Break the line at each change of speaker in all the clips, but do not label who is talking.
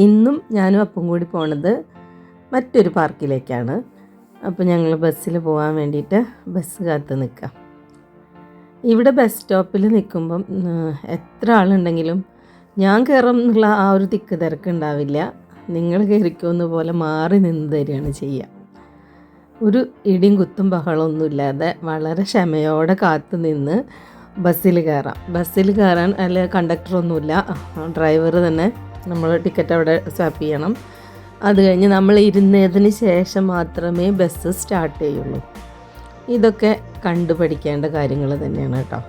ഇന്നും ഞാനും അപ്പം കൂടി പോണത് മറ്റൊരു പാർക്കിലേക്കാണ്. അപ്പോൾ ഞങ്ങൾ ബസ്സിൽ പോകാൻ വേണ്ടിയിട്ട് ബസ് കാത്ത് നിൽക്കാം. ഇവിടെ ബസ് സ്റ്റോപ്പിൽ നിൽക്കുമ്പം എത്ര ആളുണ്ടെങ്കിലും ഞാൻ കയറും എന്നുള്ള ആ ഒരു തിക്ക് തിരക്കുണ്ടാവില്ല. നിങ്ങൾ കയറിക്കുമെന്ന പോലെ മാറി നിന്ന് തരികയാണ് ചെയ്യുക. ഒരു ഇടിയും കുത്തും ബഹളമൊന്നുമില്ലാതെ വളരെ ക്ഷമയോടെ കാത്തു നിന്ന് ബസ്സിൽ കയറാം. ബസ്സിൽ കയറാൻ അല്ല കണ്ടക്ടറൊന്നുമില്ല, ഡ്രൈവർ തന്നെ നമ്മൾ ടിക്കറ്റ് അവിടെ സ്വാപ്പ് ചെയ്യണം. അത് കഴിഞ്ഞ് നമ്മൾ ഇരുന്നതിന് ശേഷം മാത്രമേ ബസ് സ്റ്റാർട്ട് ചെയ്യുള്ളൂ. ഇതൊക്കെ കണ്ടുപഠിക്കേണ്ട കാര്യങ്ങൾ തന്നെയാണ് കേട്ടോ.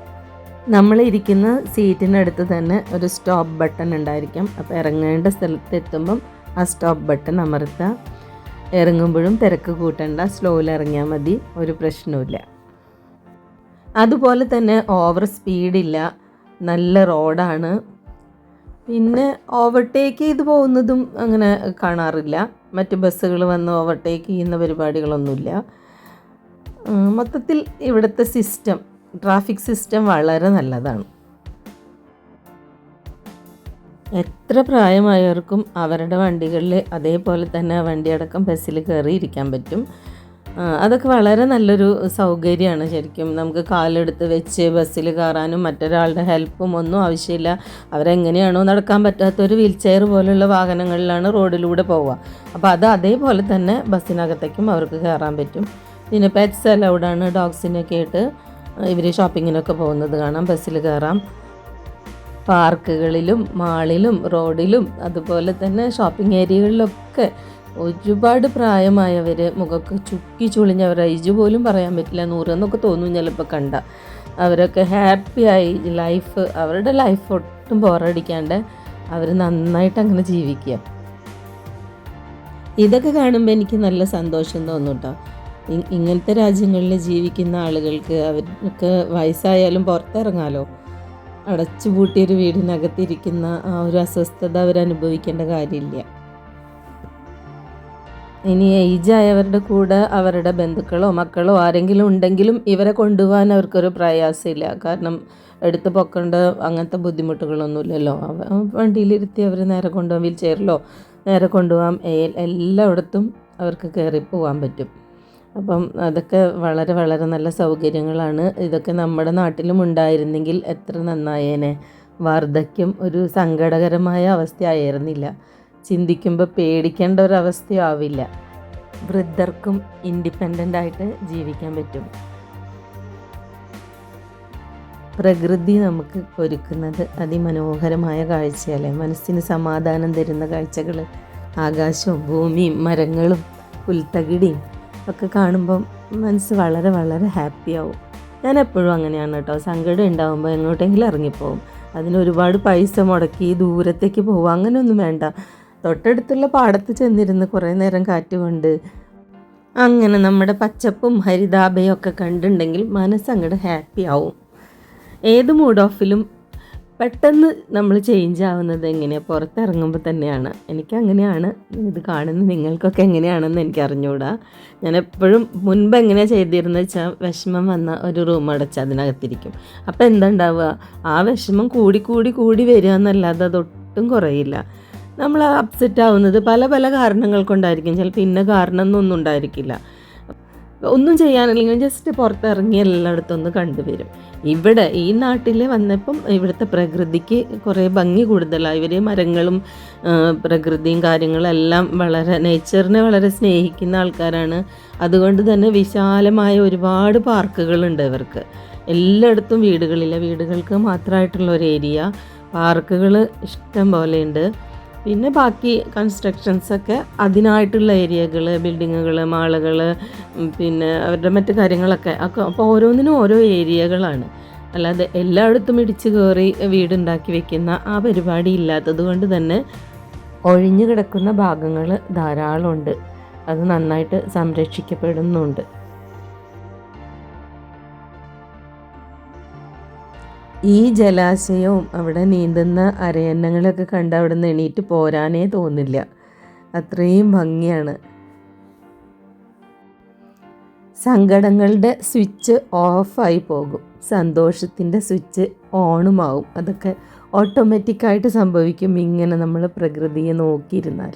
നമ്മളിരിക്കുന്ന സീറ്റിനടുത്ത് തന്നെ ഒരു സ്റ്റോപ്പ് ബട്ടൺ ഉണ്ടായിരിക്കും. അപ്പോൾ ഇറങ്ങേണ്ട സ്ഥലത്ത് എത്തുമ്പം ആ സ്റ്റോപ്പ് ബട്ടൺ അമർത്തുക. ഇറങ്ങുമ്പോഴും തിരക്ക് കൂട്ടണ്ട, സ്ലോയിൽ ഇറങ്ങിയാൽ മതി, ഒരു പ്രശ്നവുമില്ല. അതുപോലെ തന്നെ ഓവർ സ്പീഡില്ല, നല്ല റോഡാണ്. പിന്നെ ഓവർടേക്ക് ചെയ്ത് പോകുന്നതും അങ്ങനെ കാണാറില്ല. മറ്റ് ബസ്സുകൾ വന്ന് ഓവർടേക്ക് ചെയ്യുന്ന പരിപാടികളൊന്നുമില്ല. മൊത്തത്തിൽ ഇവിടുത്തെ ട്രാഫിക് സിസ്റ്റം വളരെ നല്ലതാണ്. എത്ര പ്രായമായവർക്കും അവരുടെ വണ്ടികളിൽ അതേപോലെ തന്നെ വണ്ടിയടക്കം ബസ്സിൽ കയറി ഇരിക്കാൻ പറ്റും. അതൊക്കെ വളരെ നല്ലൊരു സൗകര്യമാണ് ശരിക്കും. നമുക്ക് കാലെടുത്ത് വെച്ച് ബസ്സിൽ കയറാനും മറ്റൊരാളുടെ ഹെൽപ്പും ഒന്നും ആവശ്യമില്ല. അവരെങ്ങനെയാണോ നടക്കാൻ പറ്റാത്തൊരു വീൽ ചെയർ പോലുള്ള വാഹനങ്ങളിലാണ് റോഡിലൂടെ പോവുക. അപ്പോൾ അതേപോലെ തന്നെ ബസ്സിനകത്തേക്കും അവർക്ക് കയറാൻ പറ്റും. പിന്നെ പെറ്റ്സ് അലൗഡാണ്. ഡോഗ്സിനൊക്കെ ആയിട്ട് ഇവർ ഷോപ്പിങ്ങിനൊക്കെ പോകുന്നത് കാണാം, ബസ്സിൽ കയറാം. പാർക്കുകളിലും മാളിലും റോഡിലും അതുപോലെ തന്നെ ഷോപ്പിംഗ് ഏരിയകളിലൊക്കെ ഒരുപാട് പ്രായമായവർ, മുഖമൊക്കെ ചുക്കി ചുളിഞ്ഞവർ, ഏജ് പോലും പറയാൻ പറ്റില്ല, 100 എന്നൊക്കെ തോന്നും ചിലപ്പോൾ കണ്ട. അവരൊക്കെ ഹാപ്പിയായി അവരുടെ ലൈഫ് ഒട്ടും ബോറടിക്കാണ്ട് അവർ നന്നായിട്ട് അങ്ങനെ ജീവിക്കുക. ഇതൊക്കെ കാണുമ്പോൾ എനിക്ക് നല്ല സന്തോഷം തോന്നും കേട്ടോ. ഇങ്ങനത്തെ രാജ്യങ്ങളിൽ ജീവിക്കുന്ന ആളുകൾക്ക് അവർക്ക് വയസ്സായാലും പുറത്തിറങ്ങാമല്ലോ. അടച്ചു പൂട്ടിയൊരു വീടിനകത്തിരിക്കുന്ന ആ ഒരു അസ്വസ്ഥത അവരനുഭവിക്കേണ്ട കാര്യമില്ല. ഇനി ഏജായവരുടെ കൂടെ അവരുടെ ബന്ധുക്കളോ മക്കളോ ആരെങ്കിലും ഉണ്ടെങ്കിലും ഇവരെ കൊണ്ടുപോകാൻ അവർക്കൊരു പ്രയാസമില്ല. കാരണം എടുത്ത് പൊക്കേണ്ട അങ്ങനത്തെ ബുദ്ധിമുട്ടുകളൊന്നുമില്ലല്ലോ. വണ്ടിയിലിരുത്തി അവർ നേരെ കൊണ്ടുപോകാം, വീൽ ചെയറിലോ നേരെ കൊണ്ടുപോകാം. എല്ലായിടത്തും അവർക്ക് കയറി പോകാൻ പറ്റും. അപ്പം അതൊക്കെ വളരെ വളരെ നല്ല സൗകര്യങ്ങളാണ്. ഇതൊക്കെ നമ്മുടെ നാട്ടിലും ഉണ്ടായിരുന്നെങ്കിൽ എത്ര നന്നായേനെ. വാർദ്ധക്യം ഒരു സങ്കടകരമായ അവസ്ഥയായിരുന്നില്ല. ചിന്തിക്കുമ്പോൾ പേടിക്കേണ്ട ഒരവസ്ഥയാവില്ല. വൃദ്ധർക്കും ഇൻഡിപെൻഡൻ്റ് ആയിട്ട് ജീവിക്കാൻ പറ്റും. പ്രകൃതി നമുക്ക് ഒരുക്കുന്നത് അതിമനോഹരമായ കാഴ്ചയല്ലേ. മനസ്സിന് സമാധാനം തരുന്ന കാഴ്ചകൾ, ആകാശവും ഭൂമിയും മരങ്ങളും പുൽത്തകിടിയും ഒക്കെ കാണുമ്പം മനസ്സ് വളരെ വളരെ ഹാപ്പിയാവും. ഞാൻ എപ്പോഴും അങ്ങനെയാണ് കേട്ടോ. സങ്കടം ഉണ്ടാകുമ്പോൾ എങ്ങോട്ടെങ്കിലും ഇറങ്ങിപ്പോവും. അതിന് ഒരുപാട് പൈസ മുടക്കി ദൂരത്തേക്ക് പോവുക അങ്ങനെയൊന്നും വേണ്ട. തൊട്ടടുത്തുള്ള പാടത്ത് ചെന്നിരുന്ന് കുറേ നേരം കാറ്റ് കൊണ്ട് അങ്ങനെ നമ്മുടെ പച്ചപ്പും ഹരിതാഭയും ഒക്കെ കണ്ടിട്ടുണ്ടെങ്കിൽ മനസ്സങ്ങോട്ട് ഹാപ്പി ആവും. ഏത് മൂഡ് ഓഫിലും പെട്ടെന്ന് നമ്മൾ ചേഞ്ച് ആവുന്നത് എങ്ങനെയാണ്, പുറത്തിറങ്ങുമ്പോൾ തന്നെയാണ്. എനിക്കങ്ങനെയാണ്. ഇത് കാണുന്ന നിങ്ങൾക്കൊക്കെ എങ്ങനെയാണെന്ന് എനിക്ക് അറിഞ്ഞുകൂടാ. ഞാൻ എപ്പോഴും മുൻപ് എങ്ങനെയാണ് ചെയ്തിരുന്നത് വെച്ചാൽ, വിഷമം വന്ന ഒരു റൂം അടച്ച് അതിനകത്തിരിക്കും. അപ്പോൾ എന്താ ഉണ്ടാവുക, ആ വിഷമം കൂടി വരിക എന്നല്ലാതെ അതൊട്ടും കുറയില്ല. നമ്മൾ അപ്സെറ്റ് ആവുന്നത് പല പല കാരണങ്ങൾ കൊണ്ടായിരിക്കും. ചിലപ്പോൾ ഇന്ന കാരണം ഒന്നും ഉണ്ടായിരിക്കില്ല. ഒന്നും ചെയ്യാനില്ലെങ്കിൽ ജസ്റ്റ് പുറത്തിറങ്ങി എല്ലായിടത്തും ഒന്ന് കണ്ടുവരും. ഇവിടെ ഈ നാട്ടിൽ വന്നപ്പം ഇവിടുത്തെ പ്രകൃതിക്ക് കുറേ ഭംഗി കൂടുതലാണ്. ഇവർ മരങ്ങളും പ്രകൃതിയും കാര്യങ്ങളെല്ലാം നേച്ചറിനെ വളരെ സ്നേഹിക്കുന്ന ആൾക്കാരാണ്. അതുകൊണ്ട് തന്നെ വിശാലമായ ഒരുപാട് പാർക്കുകളുണ്ട് ഇവർക്ക്. എല്ലായിടത്തും വീടുകളില്ല, വീടുകൾക്ക് മാത്രമായിട്ടുള്ള ഒരു ഏരിയ, പാർക്കുകൾ ഇഷ്ടം പോലെയുണ്ട്. പിന്നെ ബാക്കി കൺസ്ട്രക്ഷൻസൊക്കെ അതിനായിട്ടുള്ള ഏരിയകൾ, ബിൽഡിങ്ങുകൾ, മാളുകൾ, പിന്നെ അവരുടെ മറ്റു കാര്യങ്ങളൊക്കെ അപ്പോൾ ഓരോന്നിനും ഓരോ ഏരിയകളാണ്. അല്ലാതെ എല്ലായിടത്തും ഇടിച്ചു കയറി വീടുണ്ടാക്കി വെക്കുന്ന ആ പരിപാടി ഇല്ലാത്തത് കൊണ്ട് തന്നെ ഒഴിഞ്ഞു കിടക്കുന്ന ഭാഗങ്ങൾ ധാരാളമുണ്ട്. അത് നന്നായിട്ട് സംരക്ഷിക്കപ്പെടുന്നുണ്ട്. ഈ ജലാശയവും അവിടെ നീന്തുന്ന അരയന്നങ്ങളൊക്കെ കണ്ട് അവിടെ നിന്ന് എണീറ്റ് പോരാനേ തോന്നില്ല. അത്രയും ഭംഗിയാണ്. സങ്കടങ്ങളുടെ സ്വിച്ച് ഓഫായി പോകും, സന്തോഷത്തിൻ്റെ സ്വിച്ച് ഓണുമാവും. അതൊക്കെ ഓട്ടോമാറ്റിക്കായിട്ട് സംഭവിക്കും ഇങ്ങനെ നമ്മൾ പ്രകൃതിയെ നോക്കിയിരുന്നാൽ.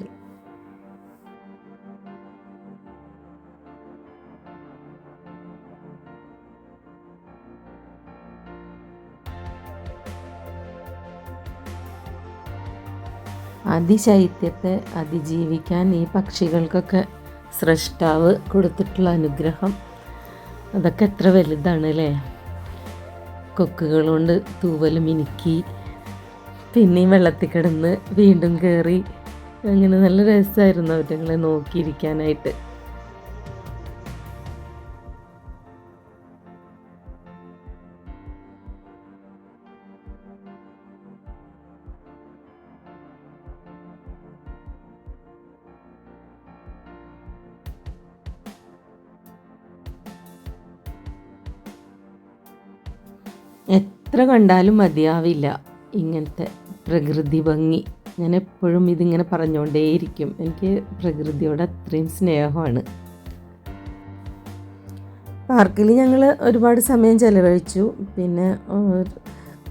അതിശൈത്യത്തെ അതിജീവിക്കാൻ ഈ പക്ഷികൾക്കൊക്കെ സ്രഷ്ടാവ് കൊടുത്തിട്ടുള്ള അനുഗ്രഹം അതൊക്കെ എത്ര വലുതാണ് അല്ലേ. കൊക്കുകൾ കൊണ്ട് തൂവൽ മിനുക്കി പിന്നെയും വെള്ളത്തിൽ കിടന്ന് വീണ്ടും കയറി അങ്ങനെ നല്ല രസമായിരുന്നു അവറ്റങ്ങളെ നോക്കിയിരിക്കാനായിട്ട്. എത്ര കണ്ടാലും മതിയാവില്ല ഇങ്ങനത്തെ പ്രകൃതി ഭംഗി. ഞാൻ എപ്പോഴും ഇതിങ്ങനെ പറഞ്ഞുകൊണ്ടേയിരിക്കും. എനിക്ക് പ്രകൃതിയോട് അത്രയും സ്നേഹമാണ്. പാർക്കിൽ ഞങ്ങൾ ഒരുപാട് സമയം ചിലവഴിച്ചു. പിന്നെ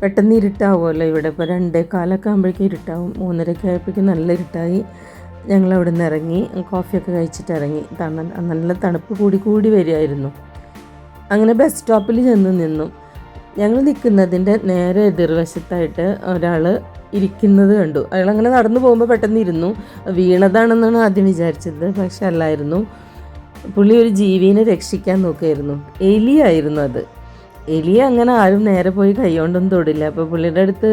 പെട്ടെന്ന് ഇരുട്ടാവുമല്ലോ ഇവിടെ. ഇപ്പോൾ 2:15 ആകുമ്പോഴേക്കും ഇരുട്ടാവും. 3:30 ആയപ്പോഴേക്കും നല്ല ഇരുട്ടായി. ഞങ്ങൾ അവിടെ നിന്ന് ഇറങ്ങി, കോഫിയൊക്കെ കഴിച്ചിട്ട് ഇറങ്ങി. നല്ല തണുപ്പ് കൂടി വരുമായിരുന്നു. അങ്ങനെ ബസ് സ്റ്റോപ്പിൽ നിന്നു. ഞങ്ങൾ നിൽക്കുന്നതിൻ്റെ നേരെ എതിർവശത്തായിട്ട് ഒരാൾ ഇരിക്കുന്നത് കണ്ടു. അയാളങ്ങനെ നടന്നു പോകുമ്പോൾ പെട്ടെന്ന് ഇരുന്നു. വീണതാണെന്നാണ് ആദ്യം വിചാരിച്ചത്, പക്ഷെ അല്ലായിരുന്നു. പുള്ളി ഒരു ജീവിനെ രക്ഷിക്കാൻ നോക്കുകയായിരുന്നു. എലിയായിരുന്നു അത്. എലിയെ അങ്ങനെ ആരും നേരെ പോയി കൈകൊണ്ടൊന്നും തൊടില്ല. അപ്പോൾ പുള്ളിയുടെ അടുത്ത്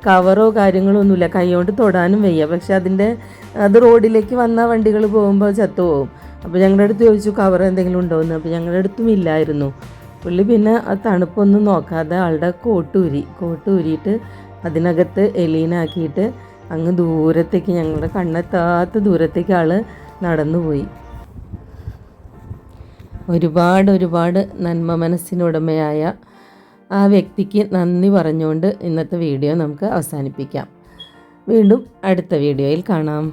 കവറോ കാര്യങ്ങളോ ഒന്നുമില്ല, കൈകൊണ്ട് തൊടാനും വയ്യ. പക്ഷെ അത് റോഡിലേക്ക് വന്ന വണ്ടികൾ പോകുമ്പോൾ ചത്തുപോകും. അപ്പോൾ ഞങ്ങളുടെ അടുത്ത് ചോദിച്ചു കവർ എന്തെങ്കിലും ഉണ്ടോയെന്ന്. അപ്പോൾ ഞങ്ങളുടെ അടുത്തും ഇല്ലായിരുന്നു. പുള്ളി പിന്നെ ആ തണുപ്പൊന്നും നോക്കാതെ ആളുടെ കോട്ട് ഊരിയിട്ട് അതിനകത്ത് എലീനാക്കിയിട്ട് അങ്ങ് ദൂരത്തേക്ക്, ഞങ്ങളുടെ കണ്ണെത്താത്ത ദൂരത്തേക്ക് ആൾ നടന്നുപോയി. ഒരുപാട് നന്മ മനസ്സിനുടമയായ ആ വ്യക്തിക്ക് നന്ദി പറഞ്ഞുകൊണ്ട് ഇന്നത്തെ വീഡിയോ നമുക്ക് അവസാനിപ്പിക്കാം. വീണ്ടും അടുത്ത വീഡിയോയിൽ കാണാം.